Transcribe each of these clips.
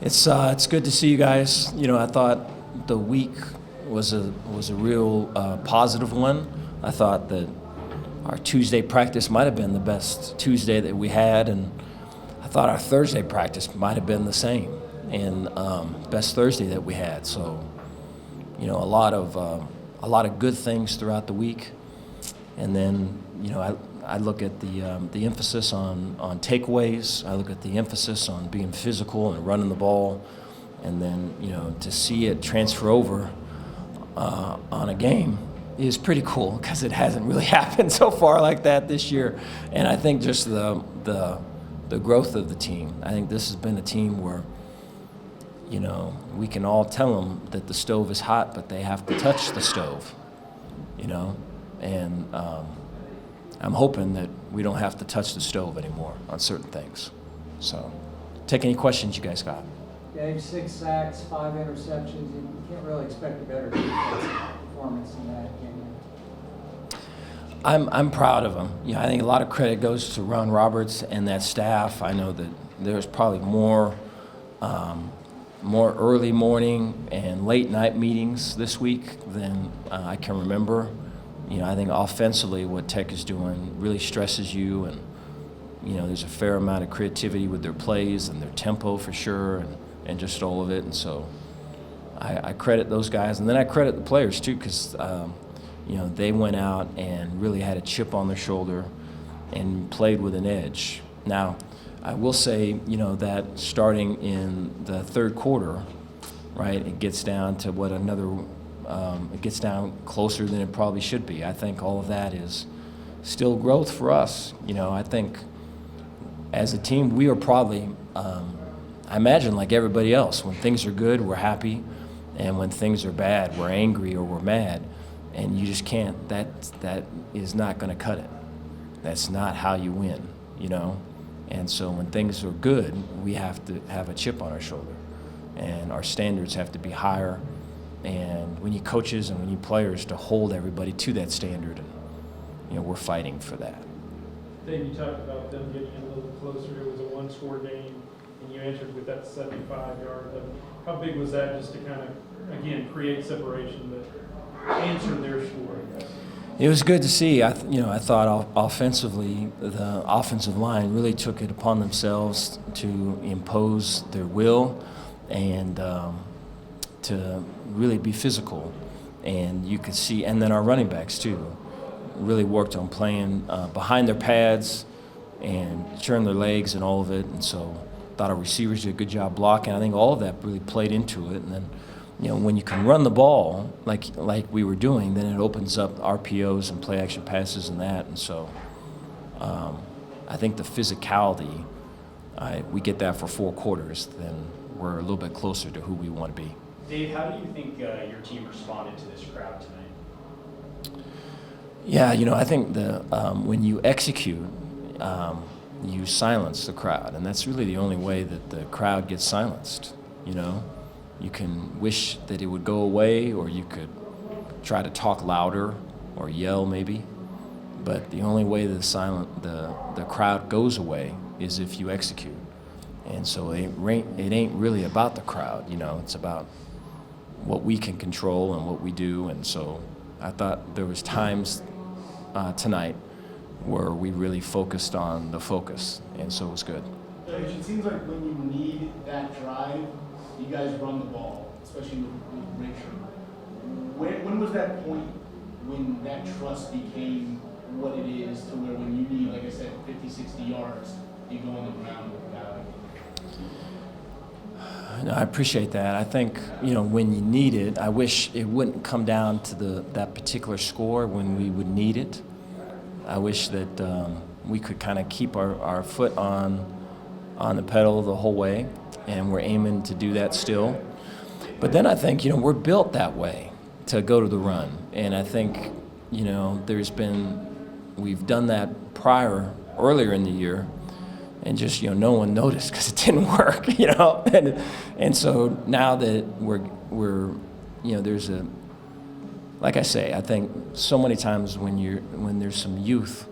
It's good to see you guys. I thought the week was a real positive one. I thought that our Tuesday practice might have been the best Tuesday that we had, and I thought our Thursday practice might have been the same, and best Thursday that we had. So, a lot of good things throughout the week, and then I look at the emphasis on takeaways. I look at the emphasis on being physical and running the ball, and then to see it transfer over on a game is pretty cool because it hasn't really happened so far like that this year. And I think just the growth of the team. I think this has been a team where we can all tell them that the stove is hot, but they have to touch the stove. And I'm hoping that we don't have to touch the stove anymore on certain things. So, take any questions you guys got. Dave, 6 sacks, 5 interceptions. You can't really expect a better performance than that, can you? I'm proud of him. I think a lot of credit goes to Ron Roberts and that staff. I know that there's probably more early morning and late night meetings this week than I can remember. I think offensively what Tech is doing really stresses you, and there's a fair amount of creativity with their plays and their tempo for sure, and just all of it. And so I credit those guys, and then I credit the players too, because they went out and really had a chip on their shoulder and played with an edge. Now, I will say, that starting in the third quarter, right, it gets down to it gets down closer than it probably should be. I think all of that is still growth for us. I think as a team, we are probably, I imagine like everybody else, when things are good, we're happy, and when things are bad, we're angry or we're mad, and you just can't, that is not going to cut it. That's not how you win, And so when things are good, we have to have a chip on our shoulder, and our standards have to be higher. And we need coaches and we need players to hold everybody to that standard, and we're fighting for that. Dave, you talked about them getting a little bit closer. It was a one-score game, and you answered with that 75-yard. How big was that, just to kind of, again, create separation, but answer their score, I guess? It was good to see. I thought offensively, the offensive line really took it upon themselves to impose their will and to really be physical. And you could see, and then our running backs too, really worked on playing behind their pads and turn their legs and all of it. And so I thought our receivers did a good job blocking. I think all of that really played into it. And then when you can run the ball like we were doing, then it opens up RPOs and play action passes and that. And so I think the physicality, we get that for 4 quarters, then we're a little bit closer to who we want to be. Dave, how do you think your team responded to this crowd tonight? Yeah, I think when you execute, you silence the crowd, and that's really the only way that the crowd gets silenced. You can wish that it would go away, or you could try to talk louder or yell maybe, but the only way the crowd goes away is if you execute. And so it ain't really about the crowd, it's about what we can control and what we do. And so I thought there was times tonight where we really focused on the focus, and so it was good. It seems like when you need that drive, you guys run the ball, especially with Richard. When was that point when that trust became what it is, to where when you need, like I said, 50, 60 yards, you go on the ground with a guy like No, I appreciate that. I think, when you need it, I wish it wouldn't come down to that particular score when we would need it. I wish that we could kind of keep our foot on the pedal the whole way, and we're aiming to do that still. But then I think, we're built that way to go to the run. And I think, we've done that earlier in the year, and just, no one noticed because it didn't work, and so now that we're there's like I say, I think so many times when there's some youth,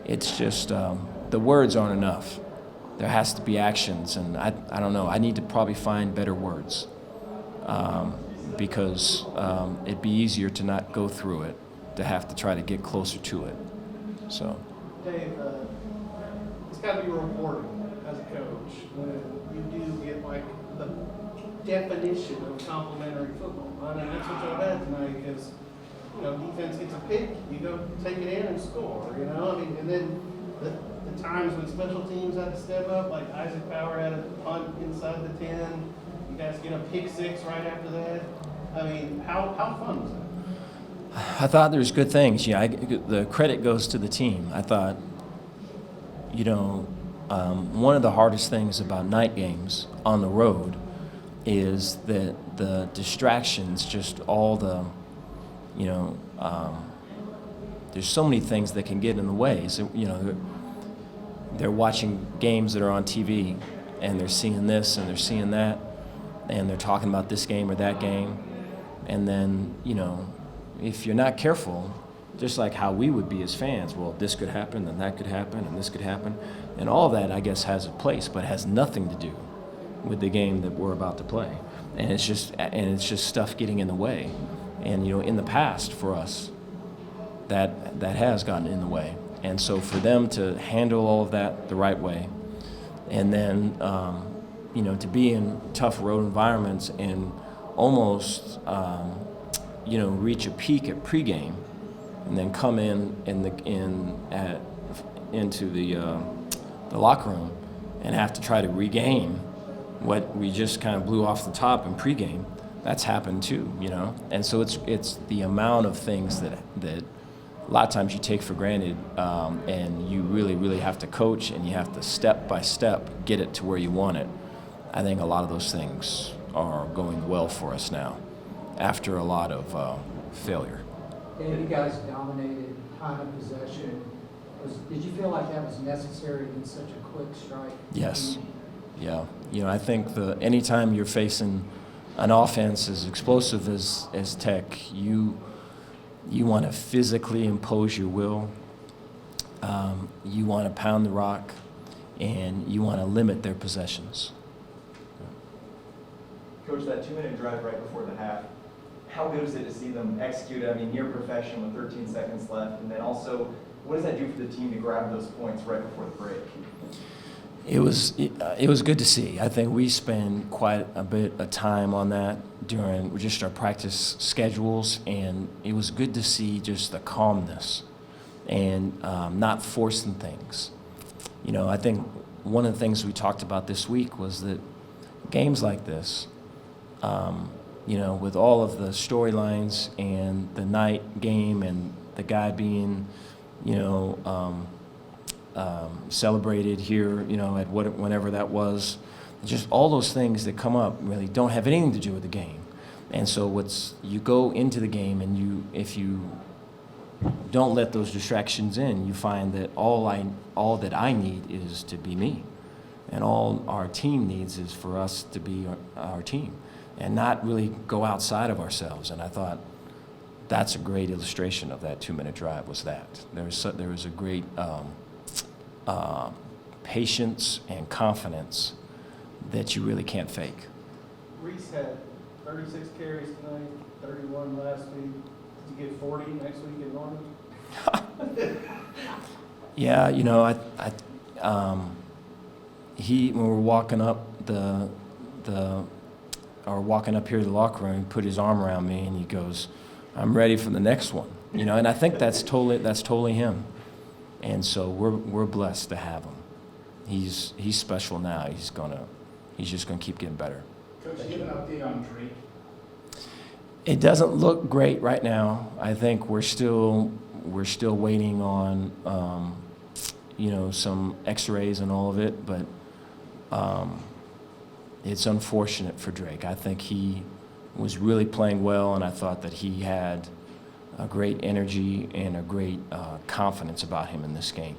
it's just the words aren't enough. there has to be actions, and I don't know. I need to probably find better words because it'd be easier to not go through it, to have to try to get closer to it. So. Dave, it's got to be rewarding as a coach when you do get like the definition of complimentary football. I mean, that's what y'all had tonight is, you know, defense gets a pick, you go take it in and score, you know? I mean, and then the times when special teams had to step up, like Isaac Power had a punt inside the 10, you guys get a pick 6 right after that. I mean, how fun was that? I thought there was good things. Yeah, the credit goes to the team. I thought, you know, one of the hardest things about night games on the road is that the distractions, just all the, you know, there's so many things that can get in the way. So, you know, they're watching games that are on TV, and they're seeing this and they're seeing that, and they're talking about this game or that game, and then, you know, if you're not careful, just like how we would be as fans, well, this could happen, and that could happen, and this could happen, and all that, I guess, has a place, but has nothing to do with the game that we're about to play, and it's just stuff getting in the way, and you know, in the past for us, that has gotten in the way, and so for them to handle all of that the right way, and then you know, to be in tough road environments and almost you know, reach a peak at pregame, and then come into the locker room and have to try to regain what we just kind of blew off the top in pregame. That's happened too, you know. And so it's the amount of things that a lot of times you take for granted, and you really have to coach, and you have to step by step get it to where you want it. I think a lot of those things are going well for us now, after a lot of failure. Dave, you guys dominated time of possession. Did you feel like that was necessary in such a quick strike? Yes. Yeah. You know, I think anytime you're facing an offense as explosive as Tech, you want to physically impose your will. You want to pound the rock, and you want to limit their possessions. Coach, that 2-minute drive right before the half, how good is it to see them execute it? I mean, near perfection with 13 seconds left. And then also, what does that do for the team to grab those points right before the break? It was good to see. I think we spend quite a bit of time on that during just our practice schedules, and it was good to see just the calmness and not forcing things. You know, I think one of the things we talked about this week was that games like this, you know, with all of the storylines and the night game and the guy being, you know, celebrated here, you know, at whenever that was, just all those things that come up really don't have anything to do with the game. And so you go into the game, and if you don't let those distractions in, you find that all that I need is to be me, and all our team needs is for us to be our team, and not really go outside of ourselves. And I thought that's a great illustration of that 2-minute drive. Was that there was a great patience and confidence that you really can't fake. Reese had 36 carries tonight, 31 last week. Did you get 40 next week in Norman? Yeah, you know, when we're walking up walking up here to the locker room, he put his arm around me and he goes, "I'm ready for the next one." You know, and I think that's totally him. And so we're blessed to have him. He's special now. He's just gonna keep getting better. Coach, do you have an update on Drake? It doesn't look great right now. I think we're still waiting on you know, some X-rays and all of it, but it's unfortunate for Drake. I think he was really playing well, and I thought that he had a great energy and a great confidence about him in this game,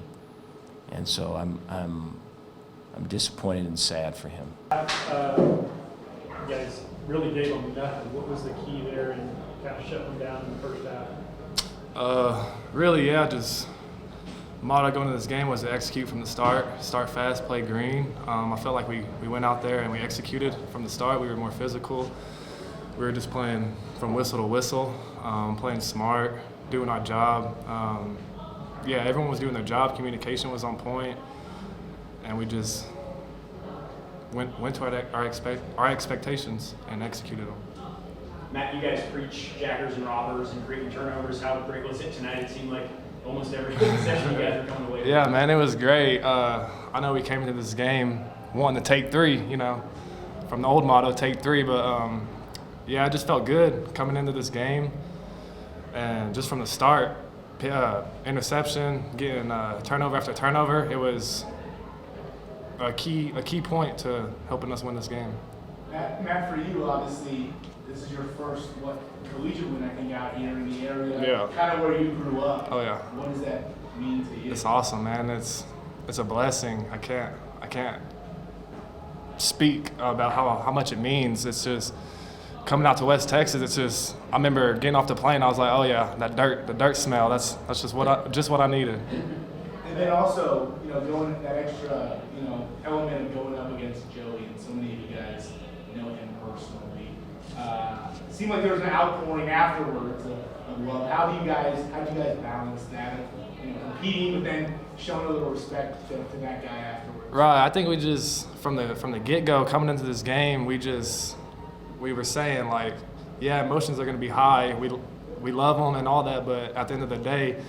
and so I'm disappointed and sad for him. You guys really gave them nothing. What was the key there and kind of shut them down in the first half? Really, yeah, just motto going into this game was to execute from the start fast, play green. I felt like we went out there and we executed from the start. We were more physical. We were just playing from whistle to whistle, playing smart, doing our job. Everyone was doing their job. Communication was on point, and we just went to our expectations and executed them. Matt, you guys preach jackers and robbers and creating turnovers. How great was it tonight? It seemed like almost every session you guys were coming away with. Yeah, man, it was great. I know we came into this game wanting to take 3, from the old motto, take 3. But, I just felt good coming into this game. And just from the start, interception, getting turnover after turnover, it was a key point to helping us win this game. Matt, for you, obviously, this is your first collegiate win, I think, out here in the area. Kind of where you grew up. Oh yeah. What does that mean to you? It's awesome, man. It's a blessing. I can't speak about how much it means. It's just coming out to West Texas. It's just I remember getting off the plane. I was like, oh yeah, the dirt smell. That's just what I needed. And then also, going that extra, element of going up against Joey, and so many of you guys know him personally. It seemed like there was an outpouring afterwards of love. How do you guys balance that? Competing, but then showing a little respect to that guy afterwards. Right. I think we just from the get-go coming into this game, we were saying like, yeah, emotions are going to be high. We love them and all that, but at the end of the day,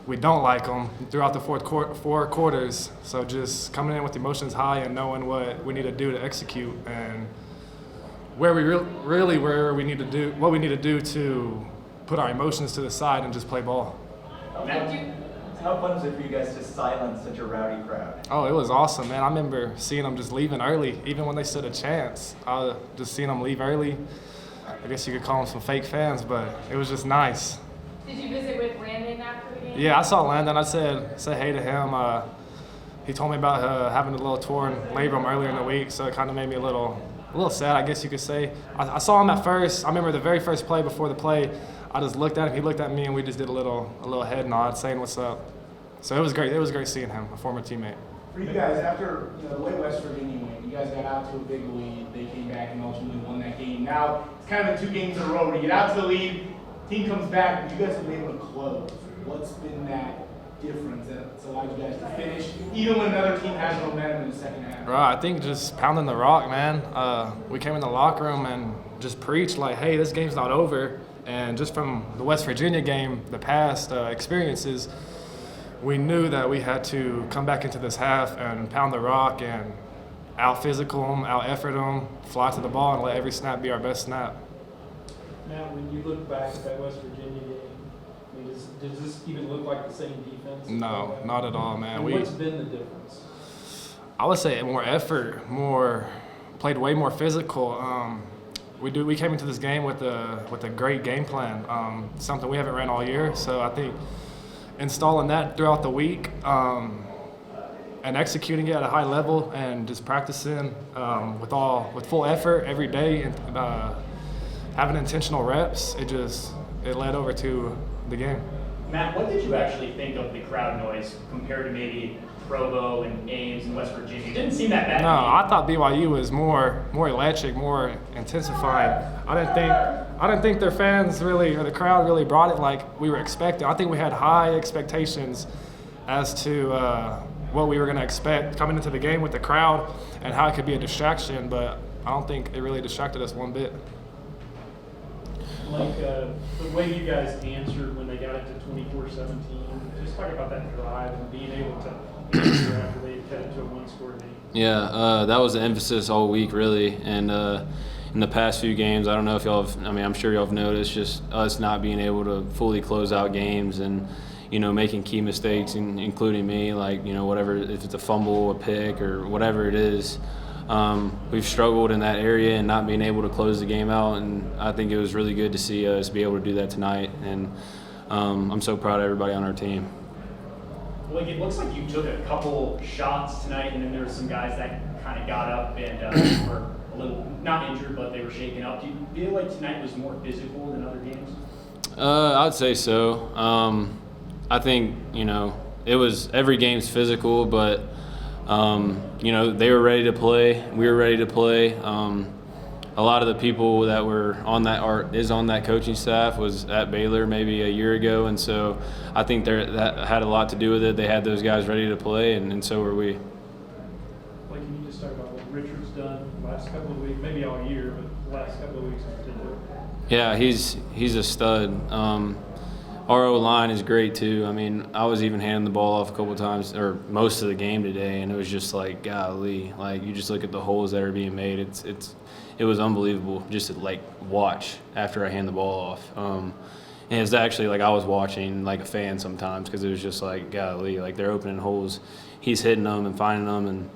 we don't like them throughout the four quarters. So just coming in with emotions high and knowing what we need to do to execute and where we need to do to put our emotions to the side and just play ball. How fun was it for you guys to silence such a rowdy crowd? Oh, it was awesome, man. I remember seeing them just leaving early, even when they stood a chance. Just seeing them leave early. I guess you could call them some fake fans, but it was just nice. Did you visit with Landon after the game? Yeah, I saw Landon. I said hey to him. He told me about having a little torn labrum earlier in the week, so it kind of made me a little sad, I guess you could say. I saw him at first. I remember the very first play before the play. I just looked at him. He looked at me, and we just did a little head nod, saying what's up. So it was great. It was great seeing him, a former teammate. For you guys, after the way West Virginia went, you guys got out to a big lead. They came back and ultimately won that game. Now it's kind of 2 games in a row where you get out to the lead, team comes back, but you guys have been able to close. What's been that difference that's allowed you guys to finish, even when another team has momentum in the second half? Right, I think just pounding the rock, man. We came in the locker room and just preached like, hey, this game's not over. And just from the West Virginia game, the past experiences, we knew that we had to come back into this half and pound the rock and out-physical them, out-effort them, fly to the ball, and let every snap be our best snap. Now, when you look back at that West Virginia game, I mean, does this even look like the same defense? No, not at all, man. And what's been the difference? I would say more effort, played way more physical. We came into this game with a great game plan, something we haven't ran all year. So I think installing that throughout the week and executing it at a high level and just practicing with full effort every day and having intentional reps, it led over to the game. Matt, what did you actually think of the crowd noise compared to maybe Provo and Ames and West Virginia? It didn't seem that bad. No, I thought BYU was more electric, more intensified. I didn't think their fans really, or the crowd really brought it like we were expecting. I think we had high expectations as to what we were going to expect coming into the game with the crowd and how it could be a distraction, but I don't think it really distracted us one bit. Like the way you guys answered when they got it to 24-17, just talk about that drive and being able to answer after they cut it to a 1-score game. Yeah, that was the emphasis all week, really. And in the past few games, I don't know if y'all have, I'm sure y'all have noticed just us not being able to fully close out games and, making key mistakes, including me, like, whatever, if it's a fumble, a pick, or whatever it is. We've struggled in that area and not being able to close the game out, and I think it was really good to see us be able to do that tonight. And I'm so proud of everybody on our team. Well, it looks like you took a couple shots tonight, and then there were some guys that kind of got up and were a little, not injured, but they were shaken up. Do you feel like tonight was more physical than other games? I'd say so. I think, it was every game's physical, but you know, they were ready to play. We were ready to play. A lot of the people that were on that coaching staff was at Baylor maybe a year ago, and so I think that had a lot to do with it. They had those guys ready to play, and so were we. Like, can you just talk about what Richard's done the last couple of weeks, maybe all year, but the last couple of weeks in particular? Yeah, he's a stud. Our O-line is great too. I mean, I was even handing the ball off a couple of times, or most of the game today, and it was just like, golly, like you just look at the holes that are being made. It was unbelievable just to like watch after I hand the ball off. And it's actually like I was watching like a fan sometimes because it was just like, golly, like they're opening holes. He's hitting them and finding them,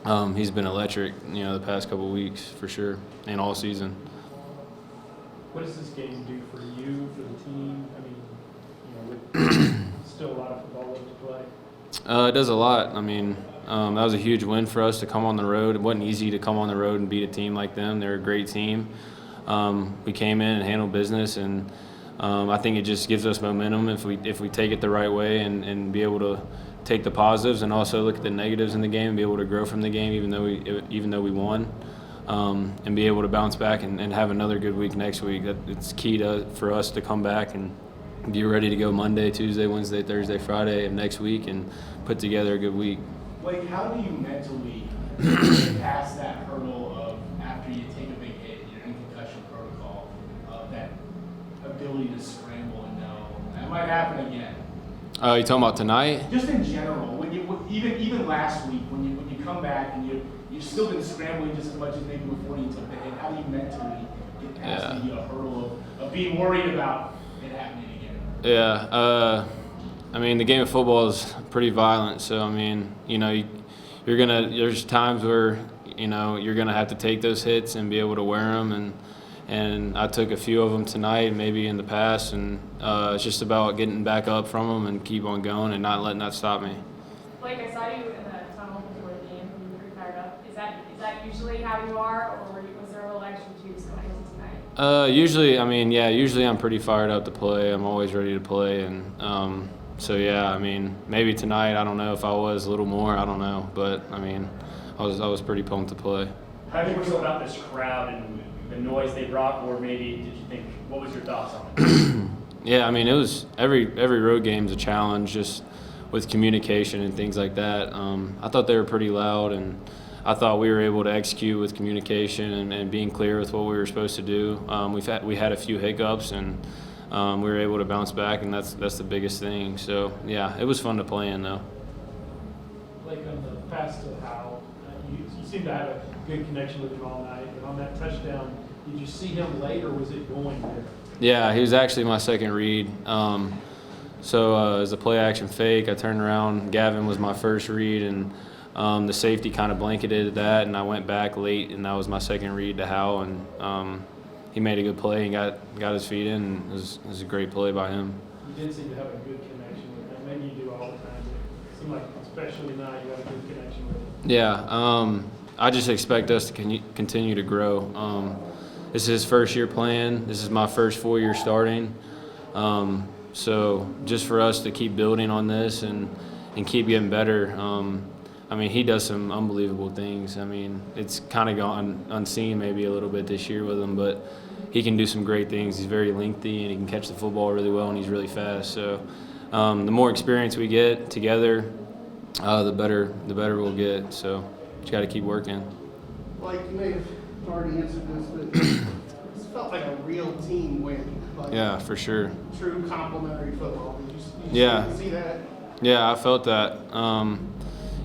and he's been electric, you know, the past couple of weeks for sure, and all season. What does this game do for you, for the team? I mean, you know, with still a lot of football left to play. It does a lot. I mean, that was a huge win for us to come on the road. It wasn't easy to come on the road and beat a team like them. They're a great team. We came in and handled business, and I think it just gives us momentum if we take it the right way and be able to take the positives and also look at the negatives in the game and be able to grow from the game even though we won. And be able to bounce back and have another good week next week. It's key for us to come back and be ready to go Monday, Tuesday, Wednesday, Thursday, Friday of next week and put together a good week. Like, how do you mentally get past that hurdle of after you take a big hit, you're in concussion protocol, of that ability to scramble and know that might happen again? You talking about tonight? Just in general, when you even last week, when you come back and you've still been scrambling just as much as maybe before you took the hit. How do you mentally get past the hurdle of being worried about it happening again? Yeah, I mean, the game of football is pretty violent, so I mean, you know, there's times where, you know, you're gonna have to take those hits and be able to wear them, and I took a few of them tonight, maybe in the past, and it's just about getting back up from them and keep on going and not letting that stop me. Like, I saw you in the tunnel before the game, you were pretty fired up. Is that usually how you are, or was there a little extra juice going into tonight? Usually I'm pretty fired up to play. I'm always ready to play, and so yeah, I mean, maybe tonight, I don't know if I was a little more, I don't know, but I mean, I was pretty pumped to play. How did you feel about this crowd and the noise they brought, or maybe did you think, what was your thoughts on it? Yeah, I mean, it was every road game's a challenge, just with communication and things like that. I thought they were pretty loud, and I thought we were able to execute with communication and being clear with what we were supposed to do. We had a few hiccups, and we were able to bounce back, and that's the biggest thing. So yeah, it was fun to play in though. Like on the pass to Howell, you seem to have a good connection with him all night. But on that touchdown, did you see him late, or was it going there? Yeah, he was actually my second read. So as a play action fake, I turned around. Gavin was my first read, and the safety kind of blanketed that, and I went back late, and that was my second read to Howell, and he made a good play and got his feet in, and it was a great play by him. You did seem to have a good connection with him. Maybe you do all the time, but it seemed like, especially now, you have a good connection with him. Yeah, I just expect us to continue to grow. This is his first year playing. This is my first full year starting. So just for us to keep building on this and keep getting better. I mean, he does some unbelievable things. I mean, it's kind of gone unseen maybe a little bit this year with him, but he can do some great things. He's very lengthy, and he can catch the football really well, and he's really fast. So the more experience we get together, the better we'll get. So just got to keep working. Like, you may have already answered this, but this felt like a real team win. Like, yeah, for sure. True complementary football. Did you see that? Yeah, I felt that.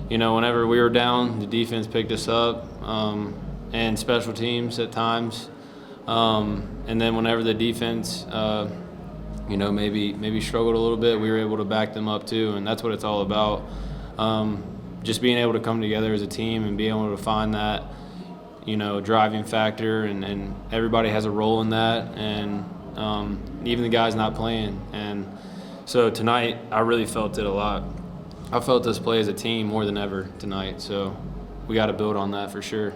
You know, whenever we were down, the defense picked us up, and special teams at times. And then whenever the defense, you know, maybe struggled a little bit, we were able to back them up too, and that's what it's all about. Just being able to come together as a team and being able to find that, you know, driving factor, and everybody has a role in that, and even the guys not playing. And so tonight, I really felt it a lot. I felt us play as a team more than ever tonight, so we got to build on that for sure.